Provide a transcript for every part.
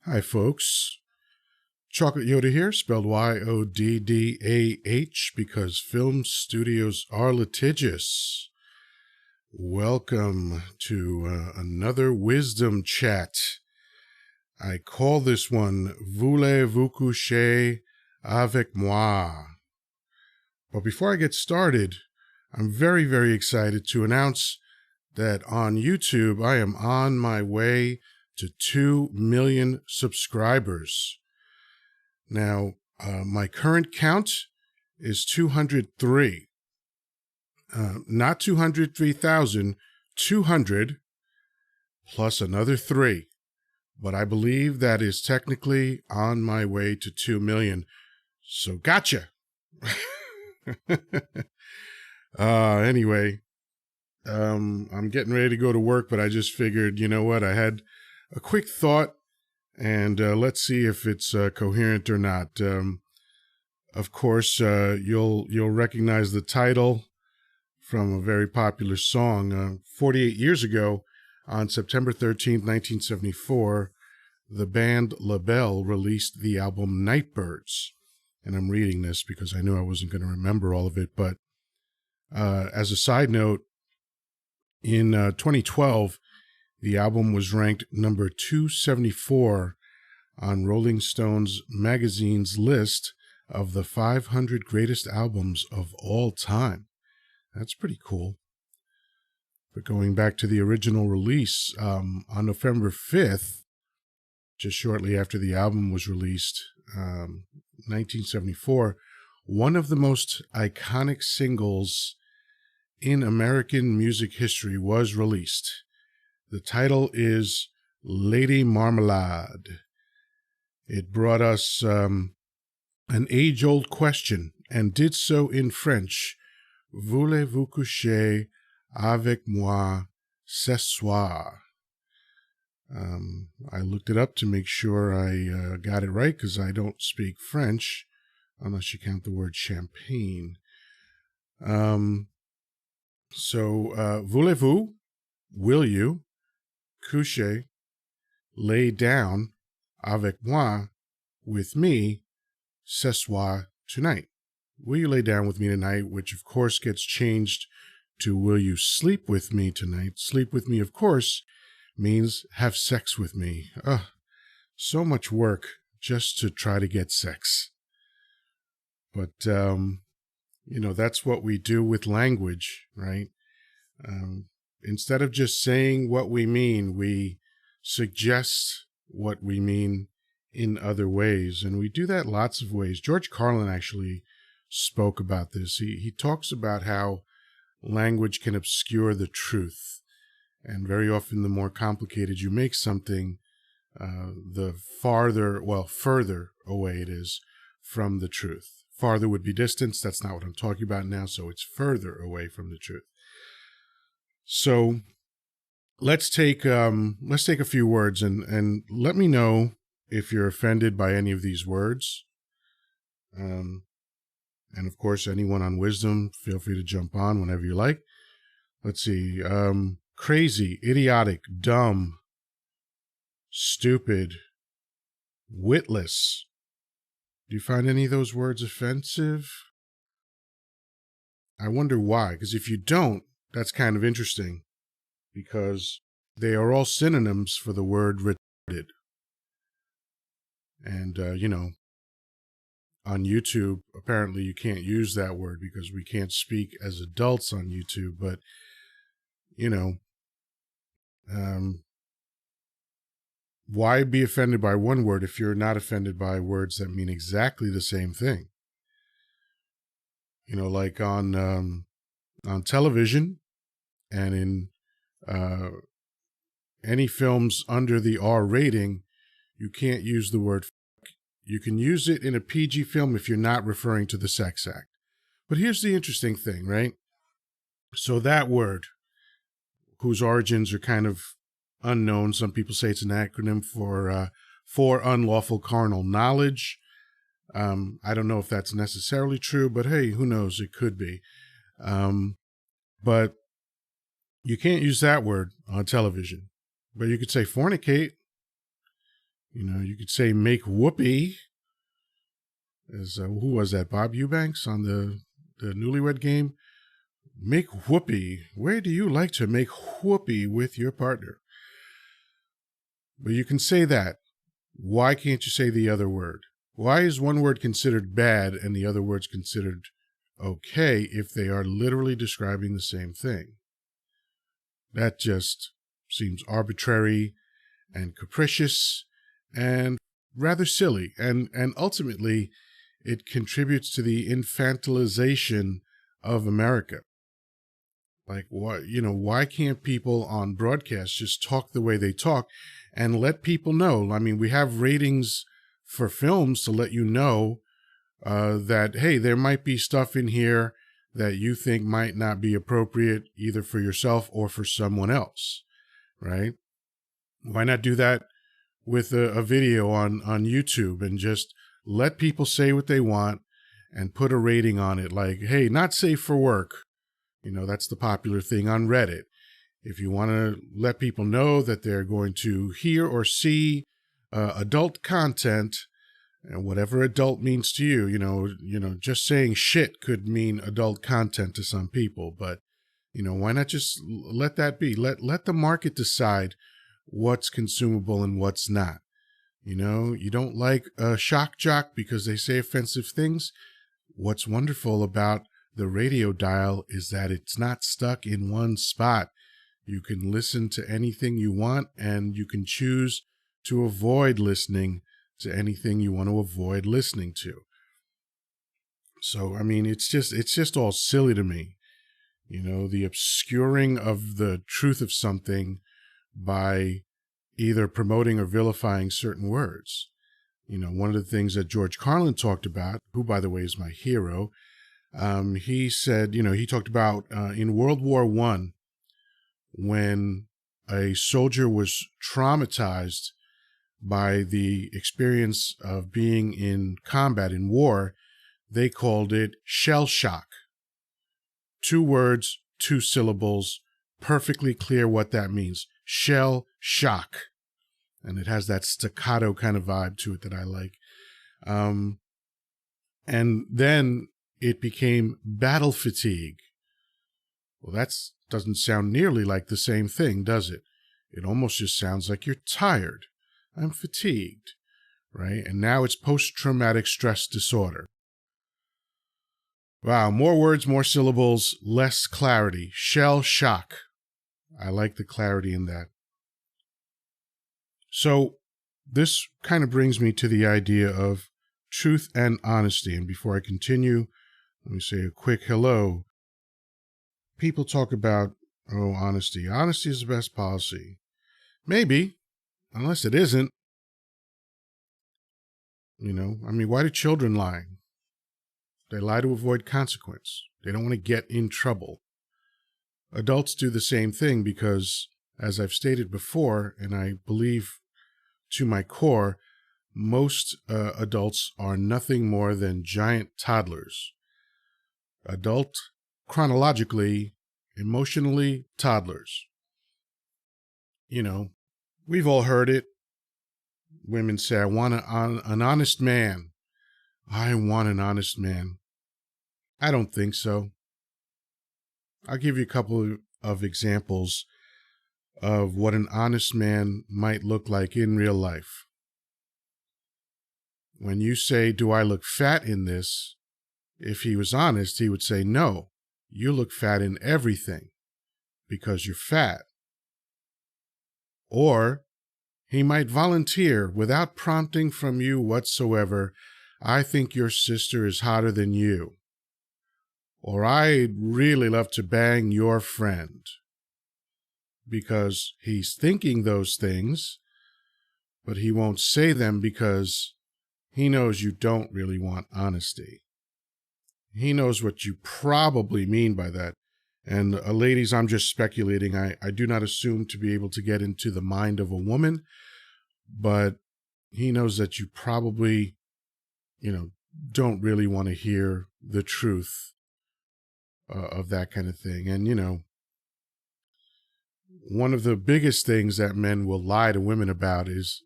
Hi, folks. Chocolate Yoddah here, spelled Yoddah, because film studios are litigious. Welcome to another wisdom chat. I call this one Voulez-vous coucher avec moi? But before I get started, I'm very, very excited to announce that on YouTube, I am on my way to 2 million subscribers. Now, my current count is 203. Not 203,000, 200 plus another 3. But I believe that is technically on my way to 2 million. So gotcha. Anyway, I'm getting ready to go to work, but I just figured, you know what? I had a quick thought, and let's see if it's coherent or not. Of course, you'll recognize the title from a very popular song. 48 years ago, on September 13th, 1974, the band LaBelle released the album Nightbirds. And I'm reading this because I knew I wasn't going to remember all of it. But as a side note, in 2012, the album was ranked number 274 on Rolling Stone's magazine's list of the 500 greatest albums of all time. That's pretty cool. But going back to the original release, on November 5th, just shortly after the album was released, 1974, one of the most iconic singles in American music history was released. The title is Lady Marmalade. It brought us an age-old question, and did so in French. Voulez-vous coucher avec moi ce soir? I looked it up to make sure I got it right, because I don't speak French, unless you count the word champagne. Voulez-vous, will you, coucher, lay down, avec moi, with me, ce soir, tonight? Will you lay down with me tonight, which of course gets changed to will you sleep with me tonight? Sleep with me, of course, means have sex with me. So much work just to try to get sex. But, that's what we do with language, right? Instead of just saying what we mean, we suggest what we mean in other ways. And we do that lots of ways. George Carlin actually spoke about this. He talks about how language can obscure the truth. And very often the more complicated you make something, the further away it is from the truth. Farther would be distance. That's not what I'm talking about now. So it's further away from the truth. So let's take a few words and let me know if you're offended by any of these words. And of course, anyone on Wisdom, feel free to jump on whenever you like. Let's see. Crazy, idiotic, dumb, stupid, witless. Do you find any of those words offensive? I wonder why, because if you don't, that's kind of interesting, because they are all synonyms for the word retarded. And, on YouTube, apparently you can't use that word because we can't speak as adults on YouTube, but, why be offended by one word if you're not offended by words that mean exactly the same thing? Like on television and in any films under the R rating, you can't use the word fuck. You can use it in a PG film if you're not referring to the sex act. But here's the interesting thing, right? So that word, whose origins are kind of unknown, some people say it's an acronym for unlawful carnal knowledge. I don't know if that's necessarily true, but hey, who knows? It could be. But you can't use that word on television. But you could say fornicate. You could say make whoopee. As who was that? Bob Eubanks on the Newlywed Game. Make whoopee. Where do you like to make whoopee with your partner? But you can say that. Why can't you say the other word? Why is one word considered bad and the other word's considered okay if they are literally describing the same thing? That just seems arbitrary and capricious and rather silly. And ultimately, it contributes to the infantilization of America. Like, why can't people on broadcast just talk the way they talk and let people know? I mean, we have ratings for films to let you know that, hey, there might be stuff in here that you think might not be appropriate either for yourself or for someone else, right? Why not do that with a video on YouTube and just let people say what they want and put a rating on it like, hey, not safe for work. That's the popular thing on Reddit. If you want to let people know that they're going to hear or see adult content, and whatever adult means to you, just saying shit could mean adult content to some people. But, why not just let that be? Let the market decide what's consumable and what's not. You don't like a shock jock because they say offensive things. What's wonderful about the radio dial is that it's not stuck in one spot. You can listen to anything you want, and you can choose to avoid listening to anything you want to avoid listening to. So, I mean, it's just all silly to me. The obscuring of the truth of something by either promoting or vilifying certain words. One of the things that George Carlin talked about, who, by the way, is my hero, he said, he talked about in World War I, when a soldier was traumatized by the experience of being in combat, in war, they called it shell shock. 2 words, 2 syllables, perfectly clear what that means. Shell shock. And it has that staccato kind of vibe to it that I like. And then it became battle fatigue. Well, that doesn't sound nearly like the same thing, does it? It almost just sounds like you're tired. I'm fatigued, right? And now it's post-traumatic stress disorder. Wow, more words, more syllables, less clarity. Shell shock. I like the clarity in that. So this kind of brings me to the idea of truth and honesty. And before I continue, let me say a quick hello. People talk about, honesty. Honesty is the best policy. Maybe, unless it isn't. Why do children lie? They lie to avoid consequence. They don't want to get in trouble. Adults do the same thing because, as I've stated before, and I believe to my core, most adults are nothing more than giant toddlers. Adult, chronologically, emotionally, toddlers. We've all heard it. Women say, I want an honest man. I want an honest man. I don't think so. I'll give you a couple of examples of what an honest man might look like in real life. When you say, do I look fat in this? If he was honest, he would say, no, you look fat in everything because you're fat. Or he might volunteer without prompting from you whatsoever, I think your sister is hotter than you. Or I'd really love to bang your friend. Because he's thinking those things, but he won't say them because he knows you don't really want honesty. He knows what you probably mean by that. And ladies, I'm just speculating. I do not assume to be able to get into the mind of a woman, but he knows that you probably, don't really want to hear the truth of that kind of thing. And, one of the biggest things that men will lie to women about is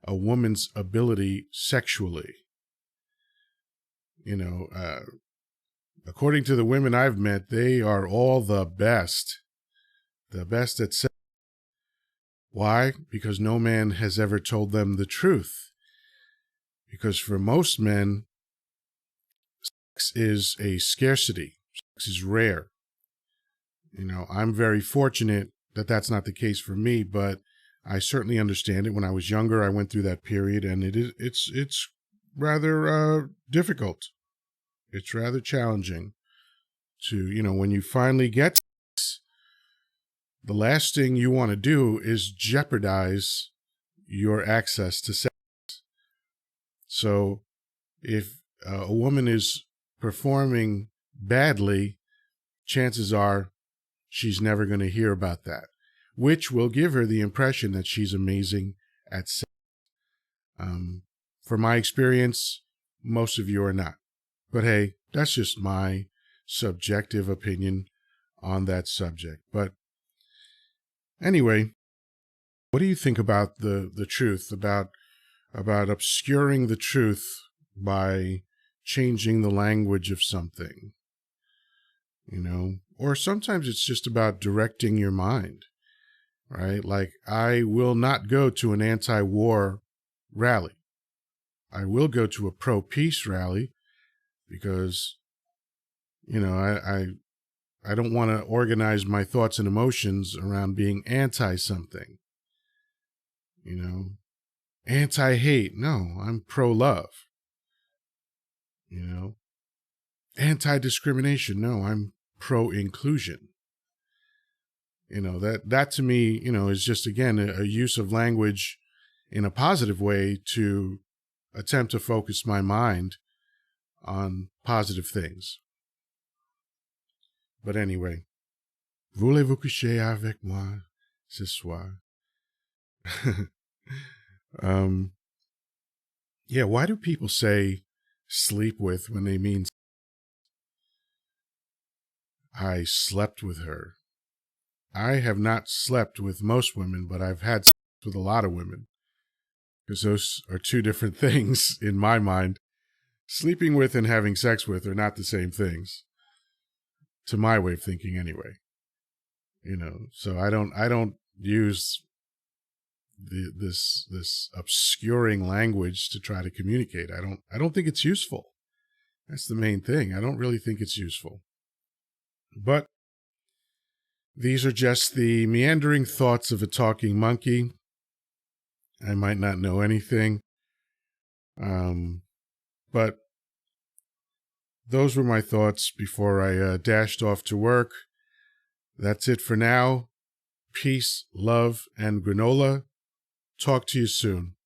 a woman's ability sexually. According to the women I've met, they are all the best at sex. Why? Because no man has ever told them the truth. Because for most men, sex is a scarcity. Sex is rare. I'm very fortunate that that's not the case for me, but I certainly understand it. When I was younger, I went through that period, and it's rather difficult. It's rather challenging to, when you finally get sex, the last thing you want to do is jeopardize your access to sex. So if a woman is performing badly, chances are she's never going to hear about that, which will give her the impression that she's amazing at sex. From my experience, most of you are not. But hey, that's just my subjective opinion on that subject. But anyway, what do you think about the truth, about obscuring the truth by changing the language of something? Or sometimes it's just about directing your mind, right? Like, I will not go to an anti-war rally. I will go to a pro-peace rally because, I don't want to organize my thoughts and emotions around being anti-something. Anti-hate. No, I'm pro-love. Anti-discrimination. No, I'm pro-inclusion. That to me, is just, again, a use of language in a positive way to attempt to focus my mind on positive things. But anyway, voulez-vous coucher avec moi ce soir? Yeah, why do people say sleep with when they mean I slept with her? I have not slept with most women, but I've had sex with a lot of women, because those are two different things in my mind. Sleeping with and having sex with are not the same things, to my way of thinking anyway. So I don't use this obscuring language to try to communicate. I don't think it's useful. That's the main thing. I don't really think it's useful. But these are just the meandering thoughts of a talking monkey. I might not know anything. But those were my thoughts before I dashed off to work. That's it for now. Peace, love, and granola. Talk to you soon.